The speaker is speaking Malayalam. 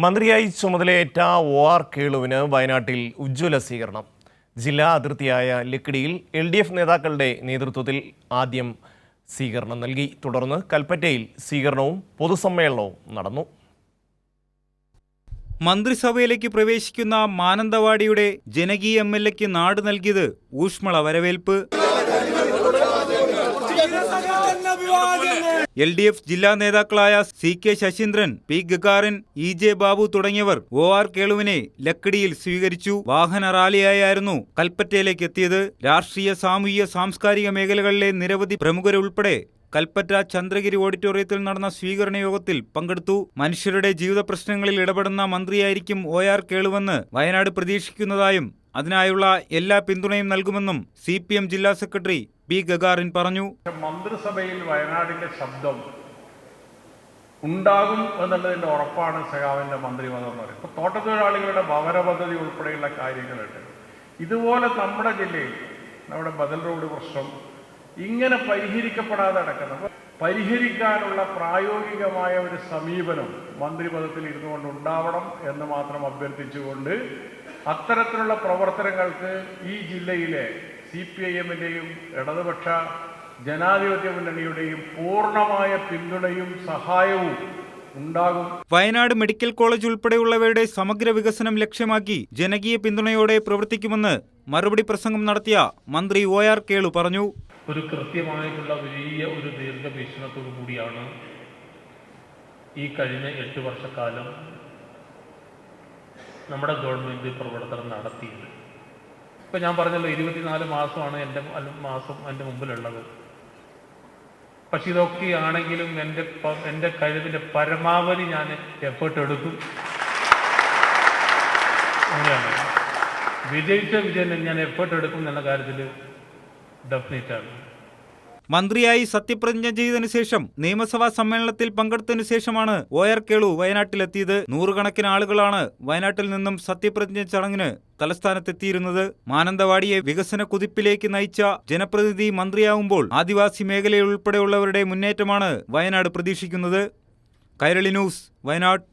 മന്ത്രിയായി ചുമതലയേറ്റ OR കേളുവിന് വയനാട്ടിൽ ഉജ്ജ്വല സ്വീകരണം. ജില്ലാ അതിർത്തിയായ ലക്കിടിയിൽ LDF നേതാക്കളുടെ നേതൃത്വത്തിൽ ആദ്യം സ്വീകരണം നൽകി. തുടർന്ന് കൽപ്പറ്റയിൽ സ്വീകരണവും പൊതുസമ്മേളനവും നടന്നു. മന്ത്രിസഭയിലേക്ക് പ്രവേശിക്കുന്ന മാനന്തവാടിയുടെ ജനകീയ MLAക്ക് നാട് നൽകിയത് ഊഷ്മള വരവേൽപ്പ്. LDF ജില്ലാ നേതാക്കളായ CK Saseendran, P Gagarin, EJ Babu തുടങ്ങിയവർ OR കേളുവിനെ ലക്കിടിയിൽ സ്വീകരിച്ചു. വാഹന റാലിയായിരുന്നു കൽപ്പറ്റയിലേക്ക് എത്തിയത്. രാഷ്ട്രീയ, സാമൂഹിക, സാംസ്കാരിക മേഖലകളിലെ നിരവധി പ്രമുഖരുൾപ്പെടെ കൽപ്പറ്റ ചന്ദ്രഗിരി ഓഡിറ്റോറിയത്തിൽ നടന്ന സ്വീകരണ യോഗത്തിൽ പങ്കെടുത്തു. മനുഷ്യരുടെ ജീവിത പ്രശ്നങ്ങളിൽ ഇടപെടുന്ന മന്ത്രിയായിരിക്കും OR കേളുവെന്ന് വയനാട് പ്രതീക്ഷിക്കുന്നതായും അതിനായുള്ള എല്ലാ പിന്തുണയും നൽകുമെന്നും CPM ജില്ലാ സെക്രട്ടറി P ഗഗാറിൻ പറഞ്ഞു. മന്ത്രിസഭയിൽ വയനാടിന്റെ ശബ്ദം ഉണ്ടാകും എന്നുള്ളതിന്റെ ഉറപ്പാണ് സഖാവിന്റെ മന്ത്രിപദം എന്ന് പറയുന്നത്. ഇപ്പൊ തോട്ടത്തൊഴിലാളികളുടെ ഭവന പദ്ധതി ഉൾപ്പെടെയുള്ള കാര്യങ്ങളുണ്ട്. ഇതുപോലെ നമ്മുടെ ജില്ലയിൽ നമ്മുടെ ബദൽ റോഡ് പ്രശ്നം ഇങ്ങനെ പരിഹരിക്കപ്പെടാതെ നടക്കുന്നത് പരിഹരിക്കാനുള്ള പ്രായോഗികമായ ഒരു സമീപനം മന്ത്രിപദത്തിൽ ഇരുന്നുകൊണ്ട് ഉണ്ടാവണം എന്ന് മാത്രം അഭ്യർത്ഥിച്ചുകൊണ്ട് അത്തരത്തിലുള്ള പ്രവർത്തനങ്ങൾക്ക് ഈ ജില്ലയിലെ CPIM-ന്റെയും ഇടതുപക്ഷ ജനാധിപത്യ മുന്നണിയുടെയും പൂർണ്ണമായ പിന്തുണയും സഹായവും ഉണ്ടാകും. വയനാട് മെഡിക്കൽ കോളേജ് ഉൾപ്പെടെയുള്ളവയുടെ സമഗ്ര വികസനം ലക്ഷ്യമാക്കി ജനകീയ പിന്തുണയോടെ പ്രവർത്തിക്കുമെന്ന് മറുപടി പ്രസംഗം നടത്തിയ മന്ത്രി OR കേളു പറഞ്ഞു. ഒരു കൃത്യമായിട്ടുള്ള വലിയ ഒരു ദീർഘവീക്ഷണത്തോടു കൂടിയാണ് ഈ കഴിഞ്ഞ 8 വർഷക്കാലം നമ്മുടെ ഗവൺമെൻറ് പ്രവർത്തനം നടത്തിയത്. ഇപ്പം ഞാൻ പറഞ്ഞല്ലോ 24 മാസമാണ് എൻ്റെ മുമ്പിലുള്ളത്. പക്ഷെ ഇതൊക്കെയാണെങ്കിലും എൻ്റെ കഴിവിൻ്റെ പരമാവധി ഞാൻ എഫേർട്ട് എടുക്കും. അങ്ങനെയാണ് വിജയിച്ച വിജയം ഞാൻ എഫേർട്ട് എടുക്കും എന്ന കാര്യത്തിൽ ഡെഫിനറ്റാണ്. മന്ത്രിയായി സത്യപ്രതിജ്ഞ ചെയ്തതിനു ശേഷം നിയമസഭാ സമ്മേളനത്തിൽ പങ്കെടുത്തതിനു ശേഷമാണ് OR കേളു വയനാട്ടിലെത്തിയത്. നൂറുകണക്കിന് ആളുകളാണ് വയനാട്ടിൽ നിന്നും സത്യപ്രതിജ്ഞ ചടങ്ങിന് തലസ്ഥാനത്തെത്തിയിരുന്നത്. മാനന്തവാടിയെ വികസന കുതിപ്പിലേക്ക് നയിച്ച ജനപ്രതിനിധി മന്ത്രിയാവുമ്പോൾ ആദിവാസി മേഖലയുൾപ്പെടെയുള്ളവരുടെ മുന്നേറ്റമാണ് വയനാട് പ്രതീക്ഷിക്കുന്നത്. കൈരളി ന്യൂസ്, വയനാട്.